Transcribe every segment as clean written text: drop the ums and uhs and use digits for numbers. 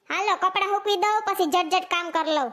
હાલો કપડા હુકવી દઉં પછી જટ કામ કર લઉં.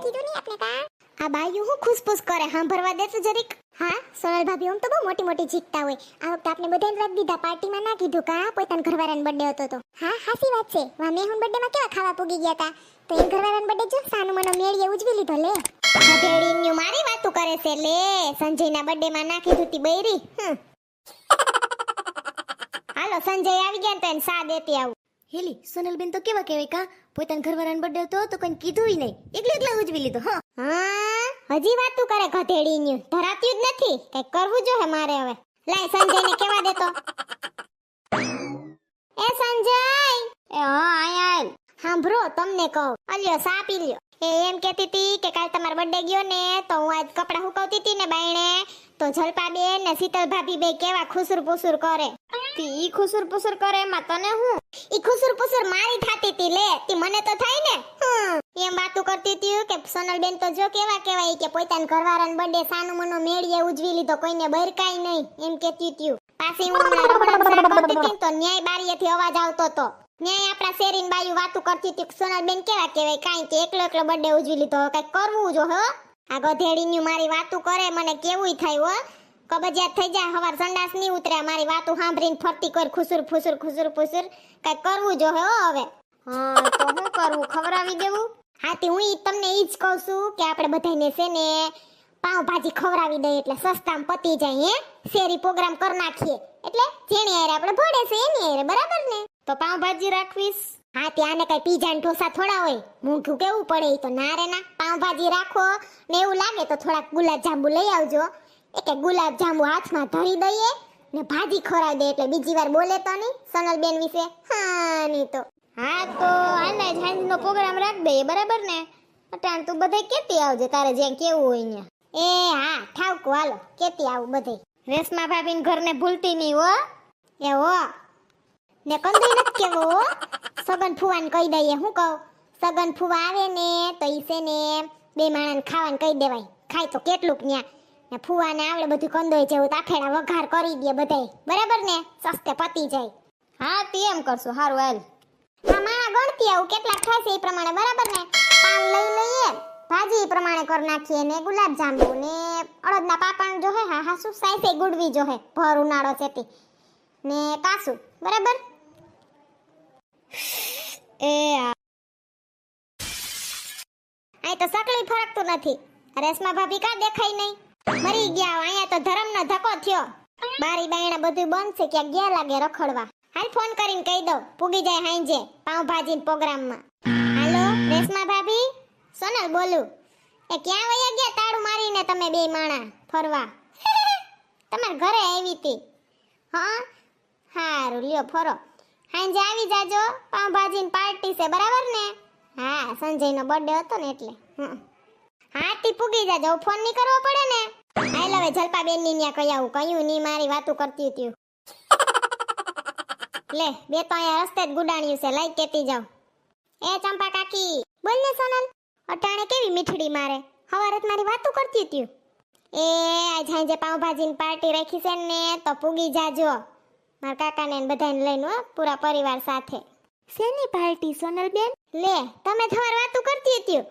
કીધું નહીં આપણે કા આ બાયું હું ખુસપુસ કરે સાંભળવા દે તો જરીક. હા સોનલ ભાભી આમ તો બહુ મોટી મોટી જીતતા હોય. આ વખતે આપણે બધાને રાખ દીધા પાર્ટીમાં ના કીધું કા પોતાના ઘરવાળાનો બર્થડે હતો તો. હા હાસી વાત છે. વા મેહુન બર્થડે માં કેવા ખાવા પૂગી ગયા તા. તો એ ઘરવાળાનો બર્થડે જો સાનું મનો મેળીએ ઉજવી લીધો લે. હથેળીન્યુ મારી વાતું કરે છે લે. સંજયના બર્થડે માં ના કીધું તી બૈરી. હાલો સંજય આવી ગયા તો એને સા દેતી આવું. હેલી સોનલબેન તો કેવા કહેવાય કા પોતાના ઘરવાળાનો બર્થડે હતો તો કોઈ કીધું નહીં, એકલા ઉજવી લીધો. હા હજી વાતું કરે ગધેડીન્યુ. ધરાત્યું જ નથી. કઈ કરવું જો હે મારે હવે. લાય સંજયને કેવા દેતો. એ સંજય એ હા આયા આલ. સાંભળો તમને કહું. અલ્યો સા પી લ્યો. એ એમ કહેતી હતી કે કાલ તમારો બર્થડે ગયો ને તો હું આજ કપડા હુકવતી હતી ને બાયણે તો જલપાબેન ને શીતલ ભાભી બે કેવા ખુસુર પુસુર કરે. ઈ ખુસુર પુસુર કરે એમાં તને હું? ઈ ખુસુર પુસુર મારી થાતી હતી લે. તી મને તો થાય ને. એમ વાતું કરતી હતી કે સોનલબેન તો જો કેવા કહેવાય કે પોતાના ઘરવાળાનો બર્થડે સાનું મનો મેળીએ ઉજવી લીધો, કોઈને બરકાઈ નહીં એમ કહેતી હતી. પાછી હું હમણાં રબડા કરતી હતી તો ન્યાય બારીએથી અવાજ આવતો તો. ન્યાય આપણા શેરીન બાયુ વાતું કરતી હતી સોનલબેન કેવા કહેવાય કાઈ કે એકલો બર્થડે ઉજવી લીધો, કઈ કરવું જો હો. આ ગધેડીની મારી વાતું કરે મને કેવુંય થાય હો. કબજિયાત થઈ જાય હવાર સંડાસ નહીં ઉતરે મારી વાતું સાંભળીને ફરતી કોઈ ખુસુર ફુસુર કઈ કરવું જો હે હવે. હા તો હું કરવું? ખવરાવી દેવું? હાથી હું તમને ઈ જ કહું છું કે આપણે બધાને છે ને પાવભાજી ખવરાવી દઈએ એટલે સસ્તામાં પતી જાય. શેરી પ્રોગ્રામ કરી નાખીએ એટલે જેની હારે આપણે ભળે છે એની હારે, બરાબર ને? તો પાવભાજી રાખવીશ. હા ત્યાંને કઈ પીઝા ને ઢોસા થોડા હોય, મોંઘું કેવું પડે. ઈ તો ના રે ના, પાવભાજી રાખો ને એવું લાગે તો થોડાક ગુલાબ જાંબુ લઈ આવજો. એક ગુલાબ જાંબુ હાથમાં ધરી દઈએ ને ભાજી ખવડાવી દે એટલે બીજી વાર બોલે તો નહીં સોનલબેન વિશે. હા નહીં તો હા તો આને સાંજનો પ્રોગ્રામ રાખ દઈએ, બરાબર ને? અટાણ તું બધે કેતી આવજે તારે જ્યાં કેવું હોય ને. એ હા ઠાવકો હાલો કેતી આવું બધે. રેશમા ભાભીને ઘરને ભૂલતી નહીં હો. એ હો ને કંદોય નથી કેવો હો. સગન ફુવાને કહી દઈએ. હું કહું સગન ફુવા આવે ને તો ઈ છે ને બે માણાને ખાવાનું કહી દેવાય. ખાય તો કેટલુંક ન્યા ને ફુવાને આવડે બધું કંદોય જેવું તાફેડા વઘાર કરી દે બધાય, બરાબર ને? સસ્તે પતી જાય. હા તે એમ કરશું. હારું હાલ. હા માણા ગણતી આવું કેટલાક થશે એ પ્રમાણે, બરાબર ને? પાન લઈ લઈએ, ભાજી એ પ્રમાણે કરી નાખીએ ને ગુલાબ જાંબુ ને અડદના પાપણ જો હે. હા હા શું સાઈસે ગુડવી જો હે ભર ઉનાળો છેતી ને કાસુ, બરાબર? એ આ તો સકલી ફરકતું નથી. રેશમા ભાભી કા દેખાય નહીં? મરી ગયા. અહીંયા તો ધરમનો ધક્કો થયો. બારી બાયણા બધું બંધ છે, ક્યાં ગયા લાગે રખડવા. હાલ ફોન કરીને કહી દઉં પૂગી જાય હાંજે પાવભાજી પ્રોગ્રામમાં. હાલો રેશમા ભાભી, સોનલ બોલું. એ ક્યાં વયા ગયા તાળું મારીને તમે બે માણા ફરવા? તમારા ઘરે આવી હતી. હા હારું લ્યો ફરો. હાંજે આવી જાજો, પાવભાજીની પાર્ટી છે, બરાબર ને? હા સંજયનો બર્થડે હતો ને એટલે. હા તી પૂગી જાજો, ફોન નહીં કરવો પડે ને. હાલ હવે જલપાબેન ની ન્યા કહી આવું. કયું ની મારી વાતું કરતી હતી. લે બે તો અહીંયા રસ્તે જ ગુડાણ્યું છે, લાઈ કેતી જાવ. એ ચંપા કાકી બોલ ને સોનલ, અટાણે કેવી મીઠડી મારે. હવારે મારી વાતું કરતી હતી. એ આજ હાંજે પાવભાજીની પાર્ટી રાખી છે ને તો પૂગી જાજો મારા કાકાને ને બધાને લઈને, પૂરા પરિવાર સાથે. શેની પાર્ટી સોનલબેન? લે તમે થવાર વાતું કરતી હતી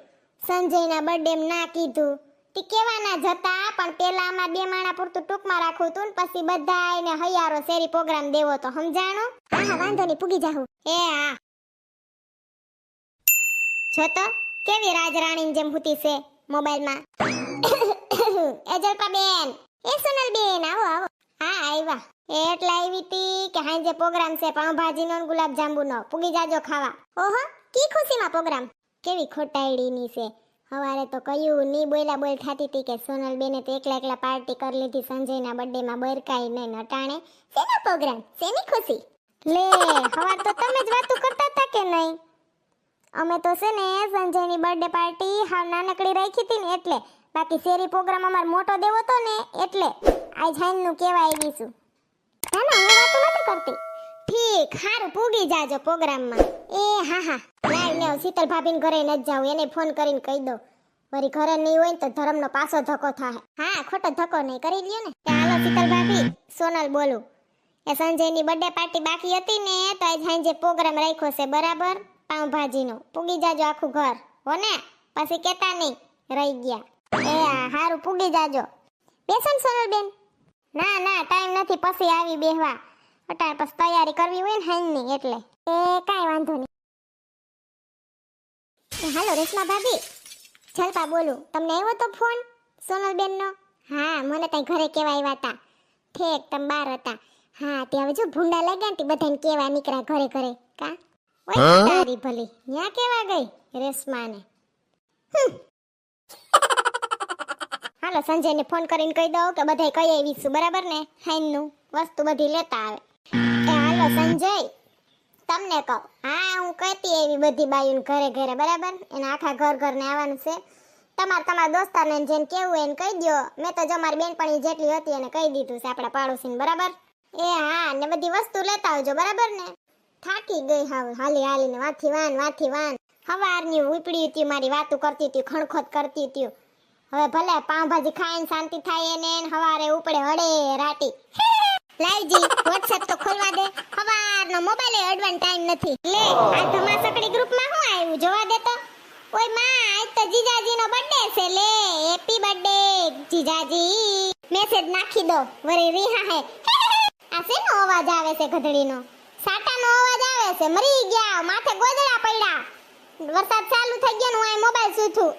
સંજયના બર્થડે ના કીધું. તી કેવાના જતા પણ પેલા આમાં બે માણા પૂરતું ટૂંકમાં રાખવું તું ને પછી બધાયને હૈયારો શેરી પ્રોગ્રામ દેવો તો સમજાણો. હા હા વાંધો નહીં પૂગી જાહું. એ હા જો તો કેવી રાજરાણી જેમ હુતી છે મોબાઈલમાં. એ જલપાબેન, એ સોનલબેન આવો આવો. હા આવ્યા. એટલે આવી તી કે હાંજે પ્રોગ્રામ છે પાવભાજીનો ને ગુલાબ જાંબુનો, પૂગી જાજો ખાવા. ઓહો કી ખુશીમાં પ્રોગ્રામ. કેવી ખોટાઈડીની છે. હવારે તો કયું ની બોલા બોલ થાતી હતી કે સોનલબેને તો એકલા પાર્ટી કરી લીધી સંજયના બર્થડેમાં, બરકાઈ નહીં. નટાણે શેનો પ્રોગ્રામ, શેની ખુશી? લે હવાર તો તમે જ વાતું કરતા હતા કે નહીં? અમે તો છે ને સંજયની બર્થડે પાર્ટી હાવ નાનકડી રાખી હતી ને એટલે. બાકી શેરી પ્રોગ્રામ અમાર મોટો દેવો તો ને એટલે આજ હાઈનું કેવા આવી છું. ના ના હું વાતું નથી કરતી. ઠીક હારું પૂગી જાજો પ્રોગ્રામમાં. એ હા હા લાવ ને શીતલ ભાભીને ઘરે ન જાઉં, એને ફોન કરીને કહી દો. વળી ઘરે નહીં હોય ને તો ધરમનો પાછો ધક્કો થાય. હા ખોટો ધક્કો નહીં કરી લ્યો ને. હાલો શીતલ ભાભી, સોનલ બોલું. એ સંજયની બર્થડે પાર્ટી બાકી હતી ને તો આજ સાંજે પ્રોગ્રામ રાખ્યો છે બરાબર, પાવભાજીનો. પૂગી જાજો આખું ઘર હો ને, પછી કેતા નહીં રહી ગયા. એ હારું પૂગી જાજો. બેસન સોનલબેન? ના ના ટાઈમ નથી, પછી આવી બેહવા. અટાણ પછી તૈયારી કરવી હોય ને હાઈની એટલે. એ કાંઈ વાંધો નહીં. હાલો રેશમા ભાભી, જલપા બોલું. તમને આવ્યો તો ફોન સોનલબેનનો? હા મને ત્યાં ઘરે કેવા આવ્યા હતા. ઠેક તમે બાર હતા. હા તે હવે જો ભૂંડા લાગ્યા ને તે બધાને કેવા નીકળ્યા ઘરે ઘરે. કા ઓય તારી ભલી ન્યા કેવા ગઈ રેશમાને. હાલો સંજયને ફોન કરીને કહી દઉં કે બધાય કઈ આવીશું બરાબર ને, હાઈનું વસ્તુ બધી લેતા આવે. એ હાલો સંજય તમને કહું, હા હું કહેતી એવી બધી બાયુને ઘરે ઘરે બરાબર, એને આખા ઘર ઘરને આવવાનું છે. તમારા દોસ્તારને જેને કેવું એને કહી દો. મેં તો જો મારી બેનપણી જેટલી હતી એને કહી દીધું છે આપણા પાડોશીને બરાબર. એ હા ને બધી વસ્તુ લેતા આવજો બરાબર ને. થાકી ગઈ હાવ હાલી હાલીને વાથી વાન. હવારની ઉપડી હતી મારી વાતું કરતી હતી, ખણખોત કરતી હતી. હવે ભલે પાવભાજી ખાઈને શાંતિ થાય એને હવારે ઉપડે હડે રાતી. લાઈજી WhatsApp તો ખોલવા દે, હવારનો મોબાઈલ અડવાનો ટાઈમ નથી. લે આ ધમાસકડી ગ્રુપમાં શું આવ્યું જોવા દે તો. ઓય માં આજ તો જીજાજીનો બર્થડે છે, લે હેપી બર્થડે જીજાજી. મેસેજ નાખી દો વરી રીહા હે. આ શેનો અવાજ આવે છે ઘડડીનો? સાટાનો અવાજ આવે છે. મરી ગયા માથે ગોદડા પડ્યા. વરસાદ ચાલુ થઈ ગયો ને હું આ મોબાઈલ સૂથું.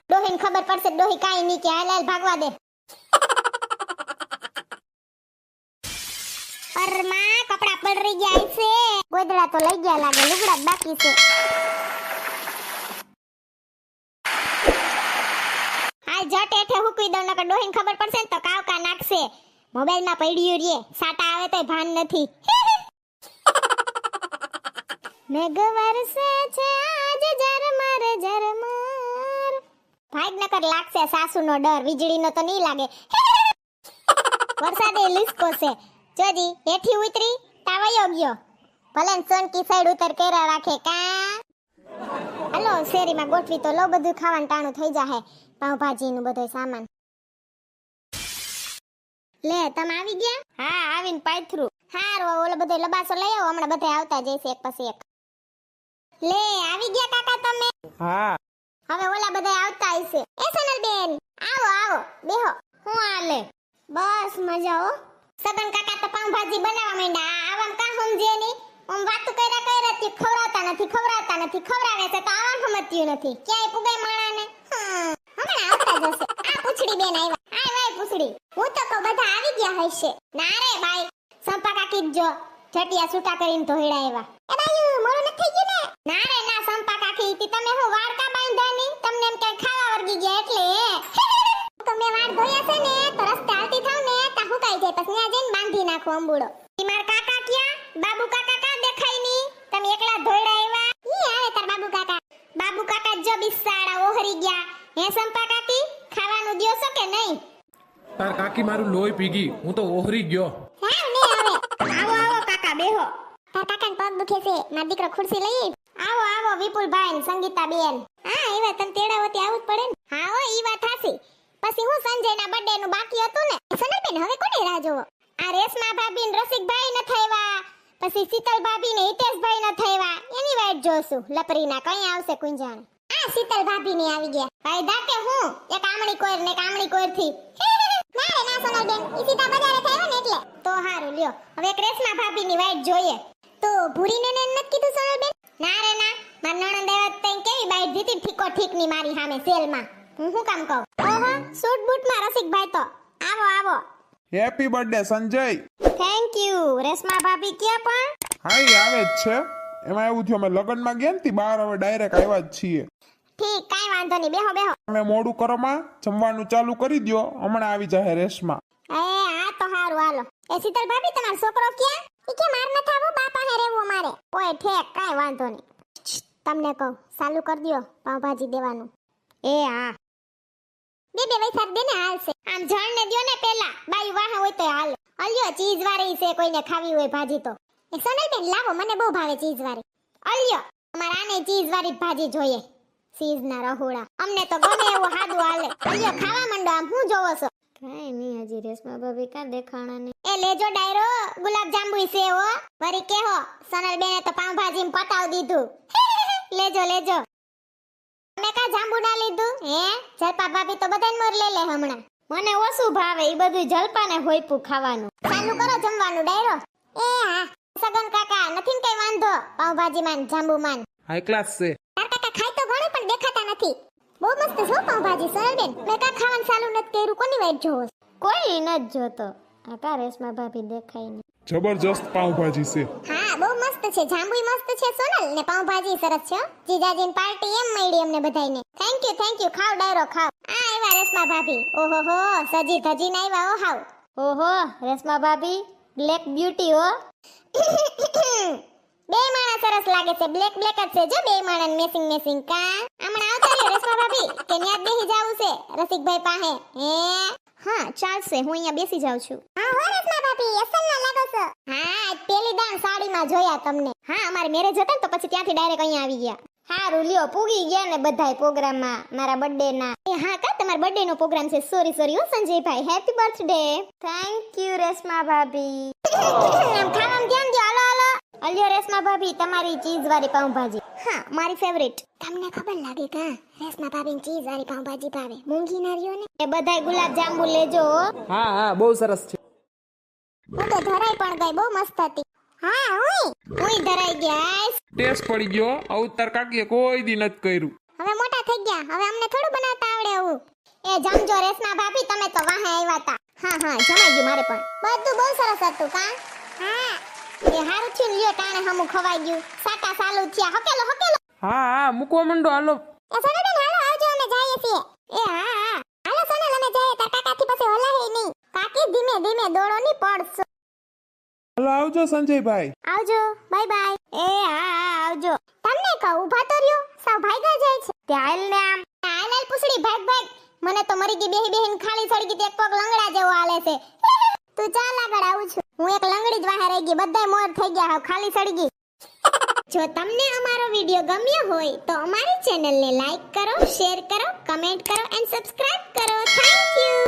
ડોહીને ખબર પડશે, ડોહી કાઈ નહીં કે હાલ ભાગવા દે. અરમાં કપડા પલળી ગયા છે. ગોદડા તો લઈ ગયા લાગે, લુગડા બાકી છે. હાલ જટ એઠે હુકવી દો નકર ડોહીને ખબર પડશે ને તો કાવકા નાખશે. મોબાઈલમાં પડ્યું રે, સાટા આવે તોય ભાન નથી. મેઘ વરસે છે આજ ઝરમર. ભાગ નકર લાગશે સાસુનો ડર, વીજળીનો તો નહીં લાગે. વરસાદે લીસકો છે. જોજી હેઠી ઉતરી તાવયો ગયો. ભલે સોનકી સાઈડ ઉતર કેરા રાખે કા. હાલો શેરીમાં ગોઠવી તો લો, બધું ખાવાનું ટાણું થઈ જાહે. પાવભાજીનું બધું સામાન. લે તમે આવી ગયા? હા આવીને પાથરું. હારું ઓલો બધો લબાસો લઈ આવો, હમણાં બધા આવતા જઈશે એક પછી એક. લે આવી ગયા કાકા તમે? હા હવે ઓલા બધા આવતા હશે. એ સોનલબેન આવો બેહો. હું હાલે? બસ મજા હો. સગન કાકા તો પાવભાજી બનાવવા માંડ્યા. આવામ કા સમજે નહીં. ઓમ વાતો કર્યા તી ખવરાતા નથી. ખવરાવે છે તો આવામ સમજ્યું નથી. ક્યાંય પુગાઈ માણાને. હમણાં આવતા જશે. આ પૂછડી બેન આવ્યા. આય વાય પૂછડી. હું તો કહું બધા આવી ગયા હશે. ના રે બાઈ, સંપા કાકી જો જટિયા છૂટા કરીને ધોઈડા આવ્યા. એ બાયુ મોરું નથી થઈ ગયું ને? ના રે ના સંપા કાકી, તી તમે હું વાડકા બાંધ્યા ની? તમને એમ કઈ ખાવા વર્ગી ગયા એટલે. તમે વાડ ધોયા છે ને તો રસ્તે હાલતી થાવ ને તા હુકાઈ જાય, પછી ત્યાં જઈને બાંધી નાખો અંબુડો. ઈ માર કાકા ક્યાં? બાબુ કાકા કા દેખાય ની? તમે એકલા ધોઈડા આવ્યા? ઈ આવે તાર બાબુ કાકા. બાબુ કાકા જો બિસાડા ઓહરી ગયા. હે સંપા કાકી ખાવાનું દ્યો છો કે નહીં? તાર કાકી મારું લોહી પીગી, હું તો ઓહરી ગયો. હા ને આવે. આવો કાકા બેહો. તાર કાકાને પગ દુખે છે, માર દીકરો ખુરશી લઈ. આવો વિપુલભાઈ ને સંગીતા બેન. હા એવા તને તેડાવતી આવું જ પડે ને. હા હો ઈ વાત હાસી. પછી હું સંજયના બર્થડે નું બાકી હતું ને. સોનલબેન હવે કોની રાહ જોવો? આ રેશમા ભાભી ને રસિકભાઈ ન થઈવા, પછી શીતલ ભાભી ને હિતેશભાઈ ન થઈવા. એની વાટ જોશું. લપરીના કઈ આવશે કુંજાણ. આ શીતલ ભાભી ની આવી ગયા. ફાયદા કે હું એક આમણી કોઈર ને કામણી કોઈર થી. ના રે ના સોનલબેન, ઈ સીતા બજારે થયો ને એટલે. તો હારું લ્યો. હવે એક રેશમા ભાભી ની વાટ જોઈએ. તો ભૂરીને ને નથી કીધું સોનલબેન? ના રે ના, માર નણંદ આવ્યા તઈ કેવી બાઈટ દીધી ઠીકો ઠીક ની મારી સામે સેલમાં. હું શું કામ કહું? ઓહો સૂટ બૂટ માં રસિકભાઈ તો આવો. Happy birthday Sanjay. Thank you. Reshma ભાભી ક્યાં પણ? હા ઈ આવે જ છે. એમાં એવું થયું અમે લગનમાં ગયા ને તી બહાર હવે ડાયરેક્ટ આવ્યા જ છીએ. ઠીક કાઈ વાંધો નહીં, બેહો. તમે મોડું કરો માં, જમવાનું ચાલુ કરી દ્યો, હમણાં આવી જાહે રેશમા. હા તો હારું હાલો. એ શીતલ ભાભી તમારો છોકરો ક્યાં? ઈ કે માર ન થાવું, બાપા હે રહેવું મારે. ઓય ઠેક કાઈ વાંધો નહીં. તમને કહું ચાલુ કરી દ્યો પાવભાજી દેવાનું. એ હા બે વૈસાર દે ને હાલશે. આમ જણને દ્યો ને પેલા, બાઈ વાહ હોય તો હાલે. અલ્યો ચીઝ વાળી છે, કોઈને ખાવી હોય ભાજી તો. એ સોનલબેન લાવો, મને બહુ ભાવે ચીઝ વાળી. અલ્યો અમાર આને ચીઝ વાળી ભાજી જોઈએ. ચીઝ ના રહોડા અમને તો ગમે એવું હાદું હાલે. અલ્યો ખાવા માંડો, આમ હું જોવો છો? કાંઈ નહીં, હજી રેશમા ભાભી કાં દેખાણા ને. એ લેજો ડાયરો ગુલાબ જાંબુ છે હો વરી કેહો સોનલ બેને તો પાવભાજી પતાવ દીધું લેજો લેજો તમે કા જાંબુ ના લીધું હે જલપા ભાભી તો બધાને મોર લે હમણાં મને ઓછું ભાવે ઈ બધું જલપાને હોયપું ખાવાનું. ચાલુ કરો જમવાનું ડાયરો એ હા સગન કાકા નથી ને કઈ વાંધો પાવભાજી માન જાંબુ માન હાઈ ક્લાસ છે. તાર કાકા ખાય તો ઘણું પણ દેખાતા નથી બહુ મસ્ત છે હો પાવભાજી સોનલ બેન મેં કા ખાવાનું ચાલુ નથી કર્યું કોની વાઈટ જોવો કોઈ નથી જોતો. આ કા રેશમા ભાભી દેખાય નહીં. જબરજસ્ત પાઉંભાજી છે. હા બહુ મસ્ત છે જાંબુય મસ્ત છે સોનલ ને પાવભાજી સરસ છે હો. જીજાજીની પાર્ટી એમ મળી અમને બધાયને થેન્ક યુ ખાવ ડાયરો ખાવ આ આવ્યા રેશમા ભાભી ઓહો હો સજી ધજીને આવ્યા હો હાવ ઓહો રેશમા ભાભી બ્લેક બ્યુટી હો. બે માણા સરસ લાગે છે બ્લેક જ છે જો બે માણા મેસિંગ કા હમણાં આવતા રહ્યો રેશમા ભાભી કે ન્યા બેહી જાવું છે રસિકભાઈ પાસે હે હા ચાલશે, હું અહીંયા બેસી જાઉં છું. હા હો રેશમા ભાભી અસલના લાગો છો હા આજ પહેલી દાન સાડીમાં જોયા તમને હા અમારે મેરેજ હતા ને તો પછી ત્યાંથી ડાયરેક્ટ અહીંયા આવી ગયા. હારું લ્યો પૂગી ગયા ને બધાય પ્રોગ્રામમાં મારા બર્થડે ના. એ હા કા તમારા બર્થડે નો પ્રોગ્રામ છે. સોરી હો Sanjaybhai, happy birthday. Thank you Reshma ભાભી. આમ ખાવામાં ધ્યાન દો હાલો અલ્યો રેશમા ભાભી તમારી ચીઝ વાળી પાવભાજી. હા મારી ફેવરિટ. તમને ખબર લાગે કા રેશમા ભાભીની ચીઝ વાળી પાવભાજી ભાવે મૂંગી ના રહ્યો ને એ બધાય ગુલાબ જાંબુ લેજો હો. હા હા બહુ સરસ છે. હું તો ધરાઈ પણ ગઈ બહુ મસ્ત હતી હા હું ધરાઈ ગયા ટેસ્ટ પડી ગયો અવતાર કાકીએ કોઈ દી નથી કર્યું. હવે મોટા થઈ ગયા હવે અમને થોડું બનાવતા આવડે આવું એ જમજો રેશમા ભાભી તમે તો વાહે આવ્યા તા હા જમાઈ ગયું મારે પણ. બધું બહુ સરસ હતું કા હા એ હારું થયું લ્યો ટાણે હમું ખવાઈ ગયું સાટા ચાલુ થયા હકેલો હા હા મૂકવા માંડો હાલો. એ સોનલબેન હાલો આવજો અમે જઈએ છીએ એ હા હાલો સોનલ અમે જઈએ તાર કાકાથી પછી હલાહે નહીં કાકી ધીમે ધીમે દોડો ની પડશો હાલો આવજો સંજયભાઈ. આવજો બાય એ હા આવજો તમને કહું ઊભા તો રહ્યો સાવ ભાગ્યા જાય છે તે હાલ ને આમ હાલ પૂછડી ભાગ મને તો મરી ગઈ બેહી ખાલી સળગી તે એક પગ લંગડા જેવો હાલે છે તું ચાલ આગળ આવું છું હું એક લંગડી જ વાહે રહી ગઈ બધાય મોર થઈ ગયા હાવ ખાલી સળગી જો તમને અમારો વિડિયો ગમ્યો હોય તો અમારી ચેનલને લાઈક કરો શેર કરો કમેન્ટ કરો એન્ડ સબસ્ક્રાઇબ કરો થેન્ક યુ